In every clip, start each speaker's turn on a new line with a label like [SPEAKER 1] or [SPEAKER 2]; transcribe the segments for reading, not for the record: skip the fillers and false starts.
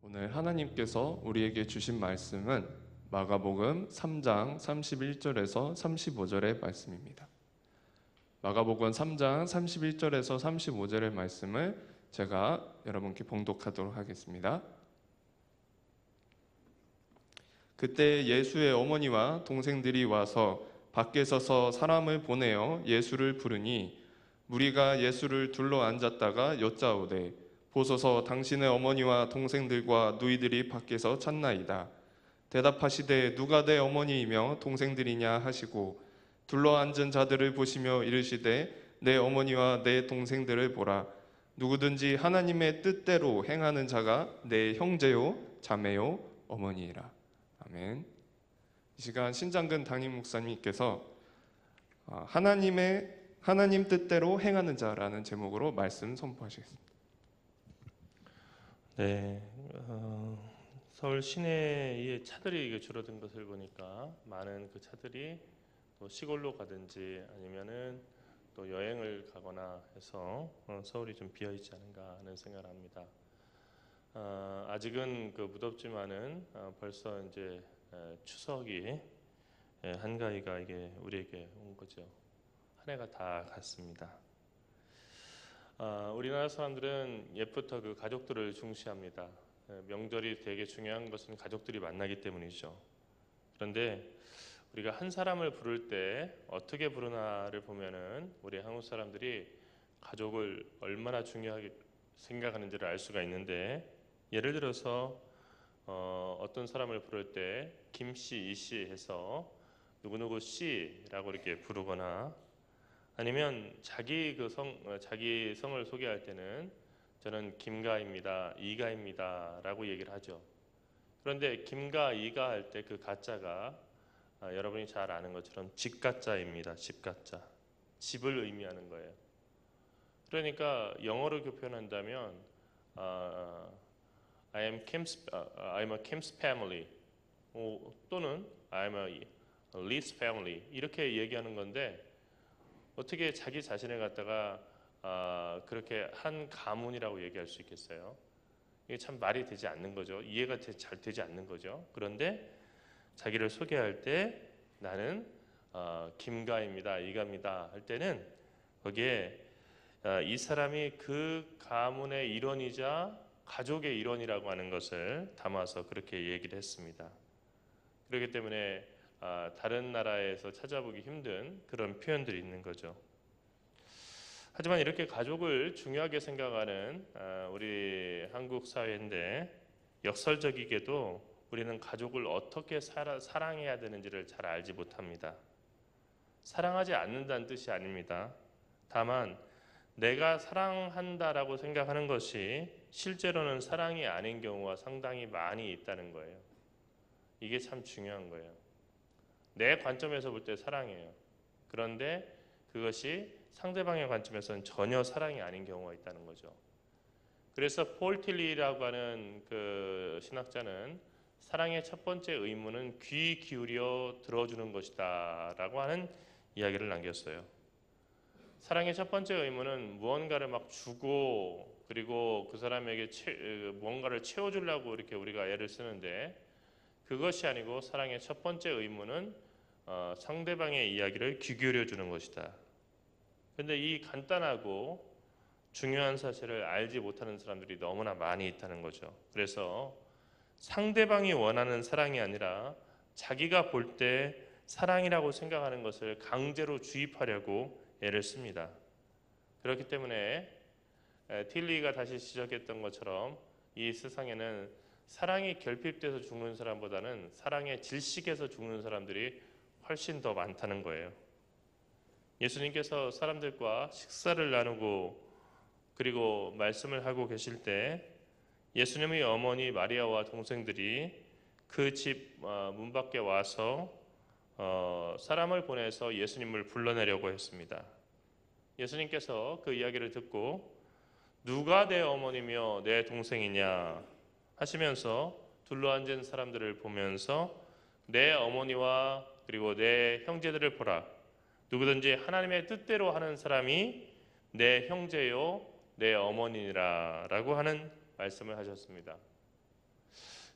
[SPEAKER 1] 오늘 하나님께서 우리에게 주신 말씀은 마가복음 3장 31절에서 35절의 말씀입니다. 마가복음 3장 31절에서 35절의 말씀을 제가 여러분께 봉독하도록 하겠습니다. 그때 예수의 어머니와 동생들이 와서 밖에 서서 사람을 보내어 예수를 부르니 무리가 예수를 둘러 앉았다가 여짜오되 보소서 당신의 어머니와 동생들과 누이들이 밖에서 찾나이다. 대답하시되 누가 내 어머니이며 동생들이냐 하시고 둘러 앉은 자들을 보시며 이르시되 내 어머니와 내 동생들을 보라. 누구든지 하나님의 뜻대로 행하는 자가 내 형제요 자매요 어머니이라. 아멘. 이 시간 신장근 담임 목사님께서 하나님 뜻대로 행하는 자라는 제목으로 말씀 선포하시겠습니다.
[SPEAKER 2] 네, 서울 시내에 차들이 줄어든 것을 보니까 많은 그 차들이 또 시골로 가든지 아니면은 또 여행을 가거나 해서 서울이 좀 비어 있지 않은가 하는 생각을 합니다. 아직은 그 무덥지만은 벌써 이제 추석이 한가위가 이게 우리에게 온 거죠. 한 해가 다 갔습니다. 우리나라 사람들은 옛부터 그 가족들을 중시합니다. 명절이 되게 중요한 것은 가족들이 만나기 때문이죠. 그런데 우리가 한 사람을 부를 때 어떻게 부르나를 보면은 우리 한국 사람들이 가족을 얼마나 중요하게 생각하는지를 알 수가 있는데, 예를 들어서 어떤 사람을 부를 때 김씨, 이씨 해서 누구누구 씨라고 이렇게 부르거나, 아니면 자기 성을 소개할 때는 저는 김가입니다, 이가입니다 라고 얘기를 하죠. 그런데 김가, 이가 할 때 그 가짜가 여러분이 잘 아는 것처럼 집가짜입니다. 집가짜. 집을 의미하는 거예요. 그러니까 영어로 표현한다면 I'm a Kim's family 또는 I'm a Lee's family 이렇게 얘기하는 건데, 어떻게 자기 자신을 갖다가 그렇게 한 가문이라고 얘기할 수 있겠어요? 이게 참 말이 되지 않는 거죠. 이해가 잘 되지 않는 거죠. 그런데 자기를 소개할 때 나는 김가입니다, 이가입니다 할 때는 거기에 이 사람이 그 가문의 일원이자 가족의 일원이라고 하는 것을 담아서 그렇게 얘기를 했습니다. 그렇기 때문에 다른 나라에서 찾아보기 힘든 그런 표현들이 있는 거죠. 하지만 이렇게 가족을 중요하게 생각하는 우리 한국 사회인데, 역설적이게도 우리는 가족을 어떻게 사랑해야 되는지를 잘 알지 못합니다. 사랑하지 않는다는 뜻이 아닙니다. 다만 내가 사랑한다라고 생각하는 것이 실제로는 사랑이 아닌 경우가 상당히 많이 있다는 거예요. 이게 참 중요한 거예요. 내 관점에서 볼 때 사랑이에요. 그런데 그것이 상대방의 관점에서는 전혀 사랑이 아닌 경우가 있다는 거죠. 그래서 폴 틸리라고 하는 그 신학자는 사랑의 첫 번째 의무는 귀 기울여 들어주는 것이다 라고 하는 이야기를 남겼어요. 사랑의 첫 번째 의무는 무언가를 막 주고 그리고 그 사람에게 무언가를 채워주려고 이렇게 우리가 애를 쓰는데, 그것이 아니고 사랑의 첫 번째 의무는 상대방의 이야기를 귀 기울여 주는 것이다. 그런데 이 간단하고 중요한 사실을 알지 못하는 사람들이 너무나 많이 있다는 거죠. 그래서 상대방이 원하는 사랑이 아니라 자기가 볼 때 사랑이라고 생각하는 것을 강제로 주입하려고 애를 씁니다. 그렇기 때문에 틸리가 다시 지적했던 것처럼 이 세상에는 사랑이 결핍돼서 죽는 사람보다는 사랑에 질식해서 죽는 사람들이 훨씬 더 많다는 거예요. 예수님께서 사람들과 식사를 나누고 그리고 말씀을 하고 계실 때 예수님의 어머니 마리아와 동생들이 그 집 문 밖에 와서 사람을 보내서 예수님을 불러내려고 했습니다. 예수님께서 그 이야기를 듣고 누가 내 어머니며 내 동생이냐 하시면서 둘러앉은 사람들을 보면서 내 어머니와 그리고 내 형제들을 보라. 누구든지 하나님의 뜻대로 하는 사람이 내 형제요 내 어머니라 라고 하는 말씀을 하셨습니다.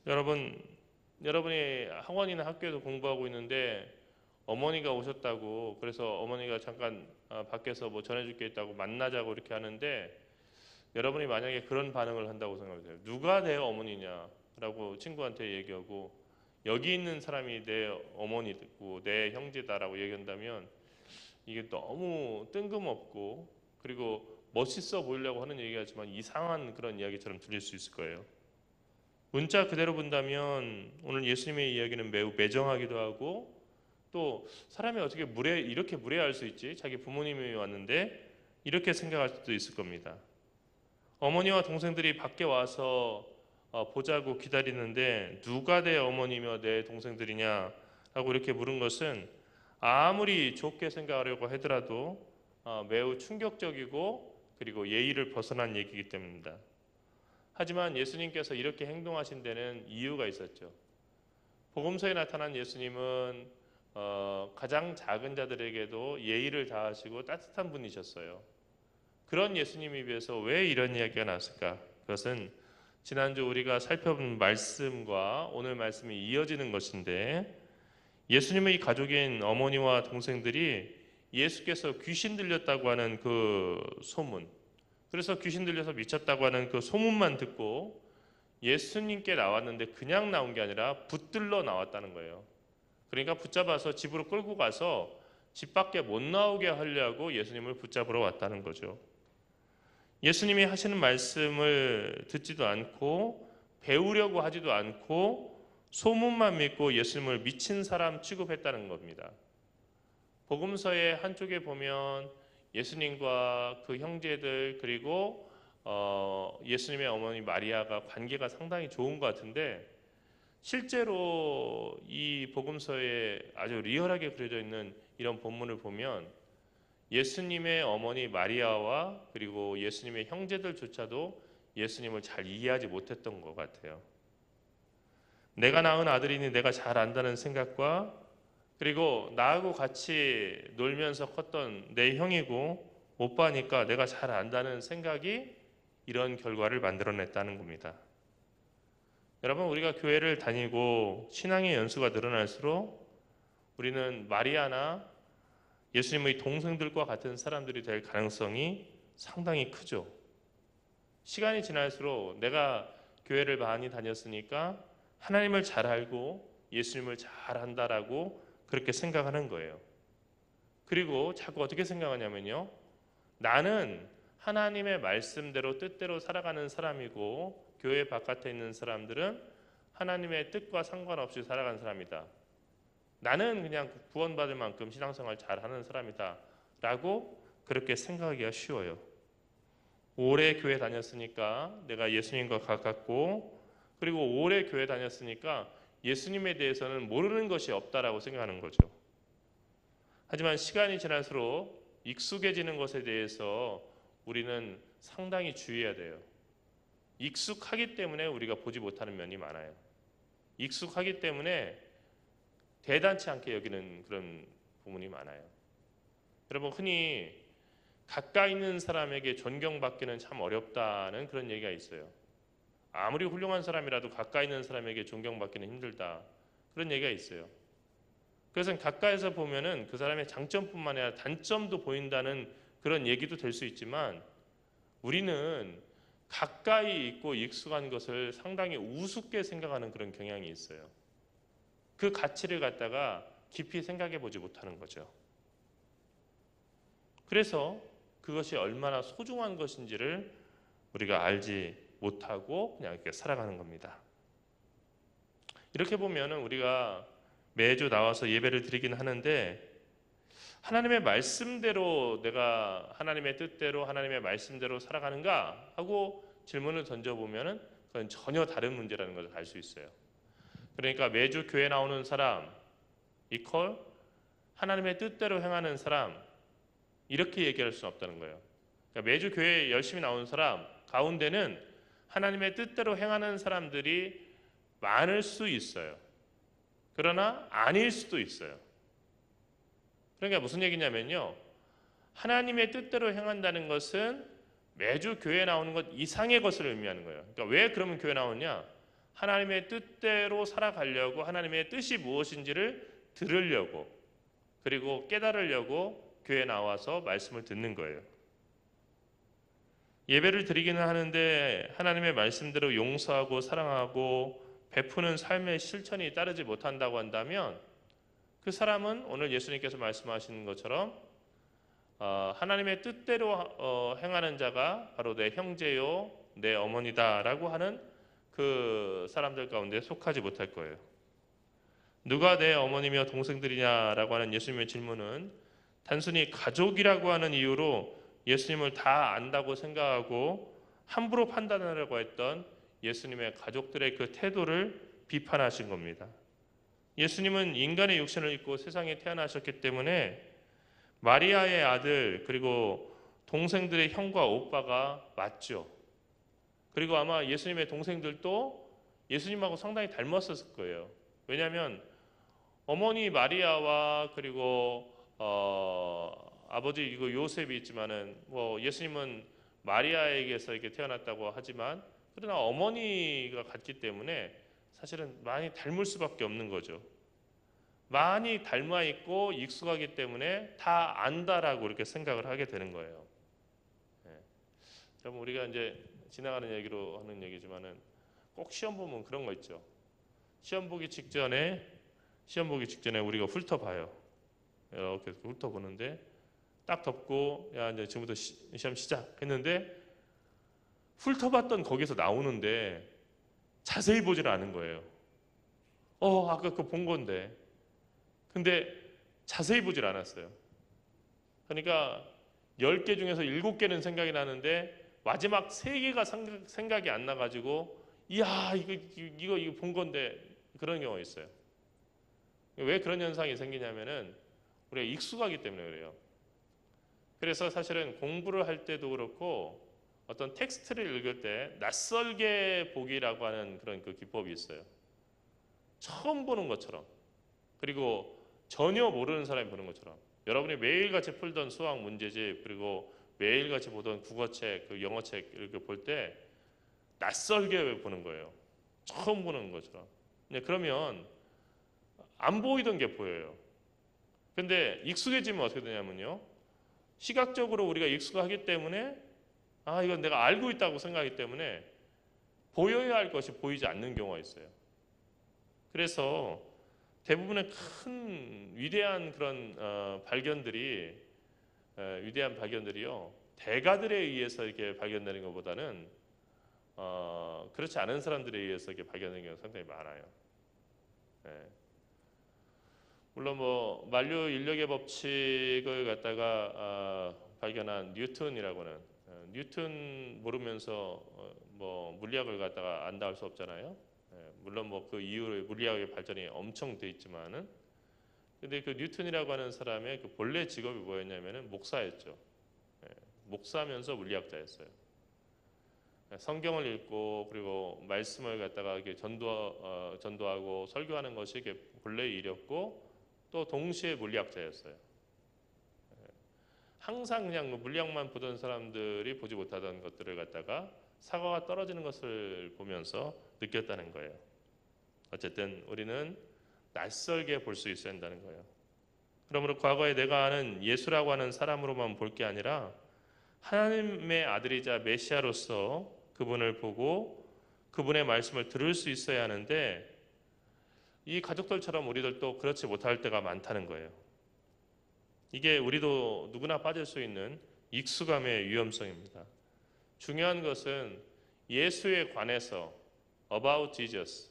[SPEAKER 2] 여러분이 학원이나 학교에서 공부하고 있는데 어머니가 오셨다고 그래서 어머니가 잠깐 밖에서 뭐 전해줄 게 있다고 만나자고 이렇게 하는데 여러분이 만약에 그런 반응을 한다고 생각하세요. 누가 내 어머니냐라고 친구한테 얘기하고 여기 있는 사람이 내 어머니고 내 형제다라고 얘기한다면 이게 너무 뜬금없고 그리고 멋있어 보이려고 하는 얘기하지만 이상한 그런 이야기처럼 들릴 수 있을 거예요. 문자 그대로 본다면 오늘 예수님의 이야기는 매우 매정하기도 하고 또 사람이 어떻게 이렇게 무례할 수 있지? 자기 부모님이 왔는데 이렇게 생각할 수도 있을 겁니다. 어머니와 동생들이 밖에 와서 보자고 기다리는데 누가 내 어머니며 내 동생들이냐 라고 이렇게 물은 것은 아무리 좋게 생각하려고 하더라도 매우 충격적이고 그리고 예의를 벗어난 얘기이기 때문입니다. 하지만 예수님께서 이렇게 행동하신 데는 이유가 있었죠. 복음서에 나타난 예수님은 가장 작은 자들에게도 예의를 다하시고 따뜻한 분이셨어요. 그런 예수님에 비해서 왜 이런 이야기가 나왔을까? 그것은 지난주 우리가 살펴본 말씀과 오늘 말씀이 이어지는 것인데 예수님의 가족인 어머니와 동생들이 예수께서 귀신 들렸다고 하는 그 소문, 그래서 귀신 들려서 미쳤다고 하는 그 소문만 듣고 예수님께 나왔는데 그냥 나온 게 아니라 붙들러 나왔다는 거예요. 그러니까 붙잡아서 집으로 끌고 가서 집 밖에 못 나오게 하려고 예수님을 붙잡으러 왔다는 거죠. 예수님이 하시는 말씀을 듣지도 않고 배우려고 하지도 않고 소문만 믿고 예수님을 미친 사람 취급했다는 겁니다. 복음서의 한쪽에 보면 예수님과 그 형제들 그리고 예수님의 어머니 마리아가 관계가 상당히 좋은 것 같은데 실제로 이 복음서에 아주 리얼하게 그려져 있는 이런 본문을 보면 예수님의 어머니 마리아와 그리고 예수님의 형제들조차도 예수님을 잘 이해하지 못했던 것 같아요. 내가 낳은 아들이니 내가 잘 안다는 생각과 그리고 나하고 같이 놀면서 컸던 내 형이고 오빠니까 내가 잘 안다는 생각이 이런 결과를 만들어냈다는 겁니다. 여러분, 우리가 교회를 다니고 신앙의 연수가 늘어날수록 우리는 마리아나 예수님의 동생들과 같은 사람들이 될 가능성이 상당히 크죠. 시간이 지날수록 내가 교회를 많이 다녔으니까 하나님을 잘 알고 예수님을 잘 안다라고 그렇게 생각하는 거예요. 그리고 자꾸 어떻게 생각하냐면요. 나는 하나님의 말씀대로 뜻대로 살아가는 사람이고 교회 바깥에 있는 사람들은 하나님의 뜻과 상관없이 살아가는 사람이다. 나는 그냥 구원받을 만큼 신앙생활 잘하는 사람이다 라고 그렇게 생각하기가 쉬워요. 오래 교회 다녔으니까 내가 예수님과 가깝고 그리고 오래 교회 다녔으니까 예수님에 대해서는 모르는 것이 없다라고 생각하는 거죠. 하지만 시간이 지날수록 익숙해지는 것에 대해서 우리는 상당히 주의해야 돼요. 익숙하기 때문에 우리가 보지 못하는 면이 많아요. 익숙하기 때문에 대단치 않게 여기는 그런 부분이 많아요. 여러분, 흔히 가까이 있는 사람에게 존경받기는 참 어렵다는 그런 얘기가 있어요. 아무리 훌륭한 사람이라도 가까이 있는 사람에게 존경받기는 힘들다. 그런 얘기가 있어요. 그래서 가까이서 보면은 그 사람의 장점뿐만 아니라 단점도 보인다는 그런 얘기도 될 수 있지만 우리는 가까이 있고 익숙한 것을 상당히 우습게 생각하는 그런 경향이 있어요. 그 가치를 갖다가 깊이 생각해 보지 못하는 거죠. 그래서 그것이 얼마나 소중한 것인지를 우리가 알지 못하고 그냥 이렇게 살아가는 겁니다. 이렇게 보면은 우리가 매주 나와서 예배를 드리긴 하는데 하나님의 말씀대로 내가 하나님의 뜻대로 하나님의 말씀대로 살아가는가 하고 질문을 던져보면은 그건 전혀 다른 문제라는 것을 알 수 있어요. 그러니까 매주 교회 나오는 사람 이퀄 하나님의 뜻대로 행하는 사람 이렇게 얘기할 수는 없다는 거예요. 그러니까 매주 교회에 열심히 나오는 사람 가운데는 하나님의 뜻대로 행하는 사람들이 많을 수 있어요. 그러나 아닐 수도 있어요. 그러니까 무슨 얘기냐면요. 하나님의 뜻대로 행한다는 것은 매주 교회 나오는 것 이상의 것을 의미하는 거예요. 그러니까 왜 그러면 교회 나오냐? 하나님의 뜻대로 살아가려고 하나님의 뜻이 무엇인지를 들으려고 그리고 깨달으려고 교회에 나와서 말씀을 듣는 거예요. 예배를 드리기는 하는데 하나님의 말씀대로 용서하고 사랑하고 베푸는 삶의 실천이 따르지 못한다고 한다면 그 사람은 오늘 예수님께서 말씀하시는 것처럼 하나님의 뜻대로 행하는 자가 바로 내 형제요 내 어머니다라고 하는 그 사람들 가운데 속하지 못할 거예요. 누가 내 어머니며 동생들이냐라고 하는 예수님의 질문은 단순히 가족이라고 하는 이유로 예수님을 다 안다고 생각하고 함부로 판단하려고 했던 예수님의 가족들의 그 태도를 비판하신 겁니다. 예수님은 인간의 육신을 입고 세상에 태어나셨기 때문에 마리아의 아들 그리고 동생들의 형과 오빠가 맞죠. 그리고 아마 예수님의 동생들도 예수님하고 상당히 닮았었을 거예요. 왜냐하면 어머니 마리아와 그리고 아버지 이거 요셉이 있지만은 뭐 예수님은 마리아에게서 이렇게 태어났다고 하지만 그러나 어머니가 같기 때문에 사실은 많이 닮을 수밖에 없는 거죠. 많이 닮아 있고 익숙하기 때문에 다 안다라고 이렇게 생각을 하게 되는 거예요. 여러분 우리가 이제 지나가는 얘기로 하는 얘기지만은 꼭 시험 보면 그런 거 있죠. 시험 보기 직전에 우리가 훑어봐요. 이렇게 훑어보는데 딱 덮고 야 이제 지금부터 시험 시작했는데 훑어봤던 거기서 나오는데 자세히 보지는 않은 거예요. 아까 그거 본 건데 근데 자세히 보질 않았어요. 그러니까 10개 중에서 7개는 생각이 나는데 마지막 3개가 생각이 안 나가지고 이야 이거 본 건데 그런 경우가 있어요. 왜 그런 현상이 생기냐면은 우리가 익숙하기 때문에 그래요. 그래서 사실은 공부를 할 때도 그렇고 어떤 텍스트를 읽을 때 낯설게 보기라고 하는 그런 그 기법이 있어요. 처음 보는 것처럼 그리고 전혀 모르는 사람이 보는 것처럼 여러분이 매일같이 풀던 수학 문제집 그리고 매일같이 보던 국어책, 그 영어책 이렇게 볼 때 낯설게 보는 거예요. 처음 보는 것처럼. 그러면 안 보이던 게 보여요. 근데 익숙해지면 어떻게 되냐면요. 시각적으로 우리가 익숙하기 때문에 이건 내가 알고 있다고 생각하기 때문에 보여야 할 것이 보이지 않는 경우가 있어요. 그래서 대부분의 큰 위대한 그런 발견들이요 대가들에 의해서 이렇게 발견되는 것보다는 그렇지 않은 사람들에 의해서 이렇게 발견되는 경우가 상당히 많아요. 물론 뭐 만류 인력의 법칙을 갖다가 발견한 뉴턴이라고는 뉴턴 모르면서 뭐 물리학을 갖다가 안다 할 수 없잖아요. 물론 뭐 그 이후에 물리학의 발전이 엄청 돼 있지만은 근데 그 뉴턴이라고 하는 사람의 그 본래 직업이 뭐였냐면은 목사였죠. 목사면서 물리학자였어요. 성경을 읽고 그리고 말씀을 갖다가 이렇게 전도하고 설교하는 것이 이게 본래 일이었고 또 동시에 물리학자였어요. 항상 그냥 물리학만 보던 사람들이 보지 못하던 것들을 갖다가 사과가 떨어지는 것을 보면서 느꼈다는 거예요. 어쨌든 우리는 낯설게 볼 수 있어야 한다는 거예요. 그러므로 과거에 내가 아는 예수라고 하는 사람으로만 볼 게 아니라 하나님의 아들이자 메시아로서 그분을 보고 그분의 말씀을 들을 수 있어야 하는데 이 가족들처럼 우리들도 그렇지 못할 때가 많다는 거예요. 이게 우리도 누구나 빠질 수 있는 익숙함의 위험성입니다. 중요한 것은 예수에 관해서 about Jesus,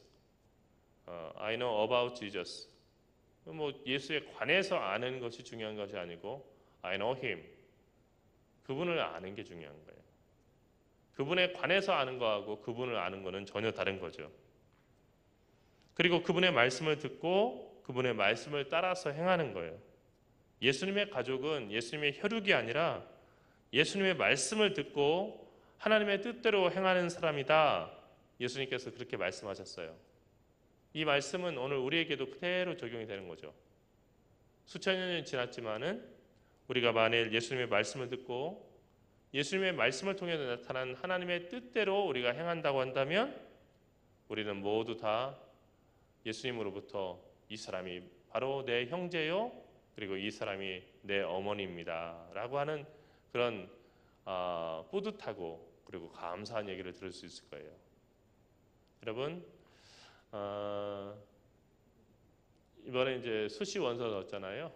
[SPEAKER 2] I know about Jesus. 뭐 예수에 관해서 아는 것이 중요한 것이 아니고 I know Him. 그분을 아는 게 중요한 거예요. 그분에 관해서 아는 거하고 그분을 아는 거는 전혀 다른 거죠. 그리고 그분의 말씀을 듣고 그분의 말씀을 따라서 행하는 거예요. 예수님의 가족은 예수님의 혈육이 아니라 예수님의 말씀을 듣고 하나님의 뜻대로 행하는 사람이다. 예수님께서 그렇게 말씀하셨어요. 이 말씀은 오늘 우리에게도 그대로 적용이 되는 거죠. 수천 년이 지났지만은 우리가 만일 예수님의 말씀을 듣고 예수님의 말씀을 통해 나타난 하나님의 뜻대로 우리가 행한다고 한다면 우리는 모두 다 예수님으로부터 이 사람이 바로 내 형제요, 그리고 이 사람이 내 어머니입니다 라고 하는 그런 뿌듯하고 그리고 감사한 얘기를 들을 수 있을 거예요. 여러분, 이번에 이제 수시 원서 넣었잖아요.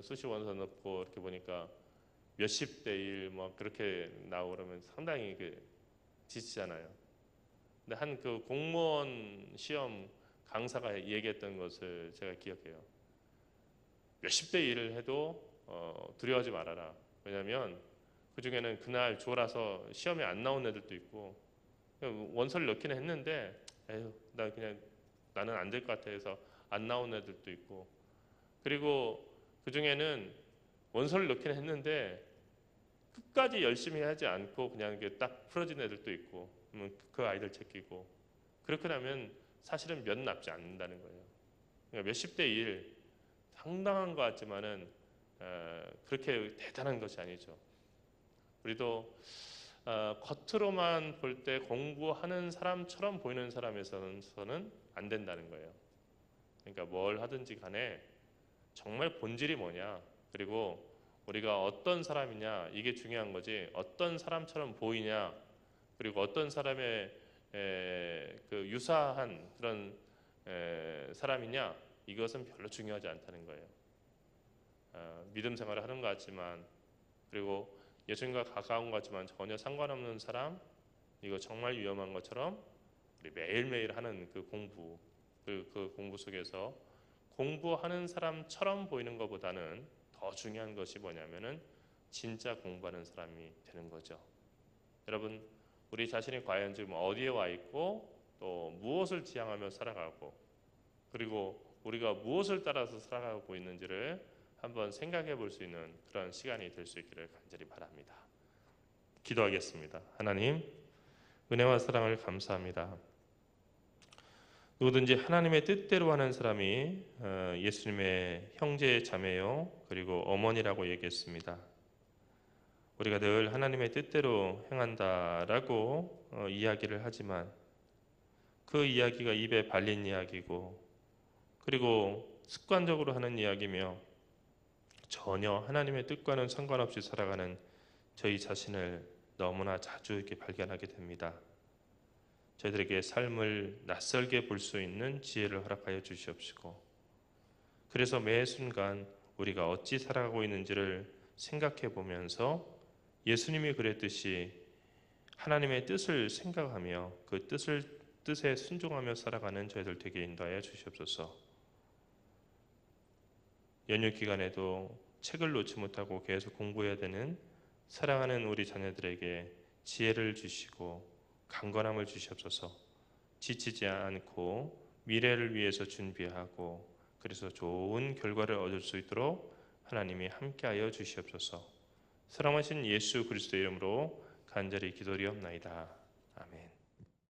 [SPEAKER 2] 수시 원서 넣고 이렇게 보니까 몇십 대 일 뭐 그렇게 나오고 그러면 상당히 지치잖아요. 근데 한 그 공무원 시험 강사가 얘기했던 것을 제가 기억해요. 몇십 대 일을 해도 두려워하지 말아라. 왜냐하면 그 중에는 그날 졸아서 시험에 안 나온 애들도 있고, 원서를 넣기는 했는데 에휴, 나는 안 될 것 같아 해서 안 나온 애들도 있고, 그리고 그 중에는 원서를 넣기는 했는데 끝까지 열심히 하지 않고 그냥 이게 딱 풀어진 애들도 있고, 그 아이들 제끼고, 그렇게 하면 사실은 몇 남지 않는다는 거예요. 그러니까 몇십 대 일 상당한 것 같지만은 그렇게 대단한 것이 아니죠. 우리도 겉으로만 볼 때 공부하는 사람처럼 보이는 사람에서는 안 된다는 거예요. 그러니까 뭘 하든지 간에 정말 본질이 뭐냐, 그리고 우리가 어떤 사람이냐, 이게 중요한 거지. 어떤 사람처럼 보이냐, 그리고 어떤 사람의 그 유사한 그런 사람이냐, 이것은 별로 중요하지 않다는 거예요. 믿음 생활을 하는 것 같지만, 그리고 예수님과 가까운 것 같지만 전혀 상관없는 사람, 이거 정말 위험한 것처럼 우리 매일매일 하는 그 공부, 그 공부 속에서 공부하는 사람처럼 보이는 것보다는 더 중요한 것이 뭐냐면은 진짜 공부하는 사람이 되는 거죠. 여러분, 우리 자신이 과연 지금 어디에 와 있고 또 무엇을 지향하며 살아가고, 그리고 우리가 무엇을 따라서 살아가고 있는지를 한번 생각해 볼 수 있는 그런 시간이 될 수 있기를 간절히 바랍니다. 기도하겠습니다. 하나님, 은혜와 사랑을 감사합니다. 누구든지 하나님의 뜻대로 하는 사람이 예수님의 형제 자매요, 그리고 어머니라고 얘기했습니다. 우리가 늘 하나님의 뜻대로 행한다라고 이야기를 하지만 그 이야기가 입에 발린 이야기고, 그리고 습관적으로 하는 이야기며 전혀 하나님의 뜻과는 상관없이 살아가는 저희 자신을 너무나 자주 이렇게 발견하게 됩니다. 저희들에게 삶을 낯설게 볼 수 있는 지혜를 허락하여 주시옵시고, 그래서 매 순간 우리가 어찌 살아가고 있는지를 생각해 보면서 예수님이 그랬듯이 하나님의 뜻을 생각하며 그 뜻에 순종하며 살아가는 저희들 되게 인도하여 주시옵소서. 연휴 기간에도 책을 놓지 못하고 계속 공부해야 되는 사랑하는 우리 자녀들에게 지혜를 주시고 강건함을 주시옵소서. 지치지 않고 미래를 위해서 준비하고 그래서 좋은 결과를 얻을 수 있도록 하나님이 함께하여 주시옵소서. 사랑하신 예수 그리스도의 이름으로 간절히 기도드리옵나이다.